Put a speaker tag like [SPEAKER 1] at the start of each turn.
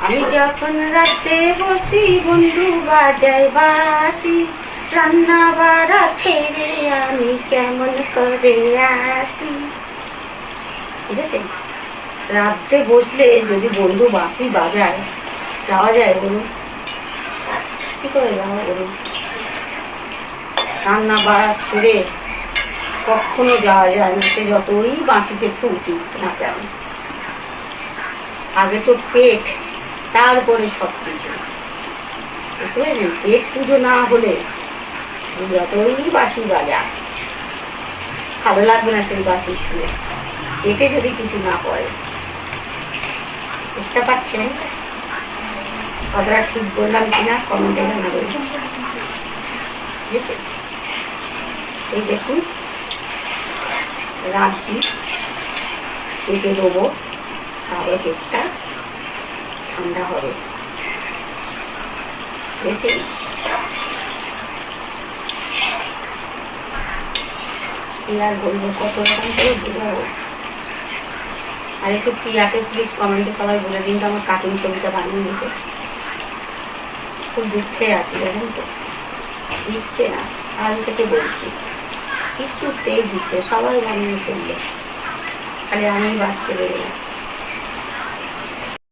[SPEAKER 1] আমি যখন রাতে বসি বন্ধু বাজায় বাসি, রান্না বাড়া ছেড়ে আমি কেমন করে আসি। বুঝেছেন? রাতে বসলে যদি বন্ধু বাঁশি বাজায় যাওয়া যায় বলুন? কি করে যাওয়া বলুন? রান্না বাড়া ছেড়ে কখনো যাওয়া যায় না, সে যতই বাঁশিতে ফুটি না কেন। আগে তো পেট, তারপরে সব কিছু। বুঝতে পেরেছেন? পেট পুজো না হলে যতই বাঁশি বাজা ভালো লাগবে না সেই বাঁশি শুনে, পেটে যদি কিছু না পড়ে। বুঝতে পারছেন কথাটা ঠিক বললাম কিনা কমেন্টে জানাবেন। বুঝেছেন? এই দেখুন রাখছি, পেটে দেবো, তাহলে পেটটা ঠান্ডা হবে। বুঝেছেন? আর বলবো কত রকম করে বোঝাবো। আর একটু টিয়াকে প্লিজ কমেন্টে সবাই বলে দিন তো আমার কার্টুন ছবিটা বানিয়ে দিতে। খুব দুঃখে আছি জানেন তো, দিচ্ছে না। আজ থেকে বলছি কিছুতেই দিচ্ছে, সবাই বানিয়ে ফেললে, খালি আমি বাচ্চা বেরোলাম।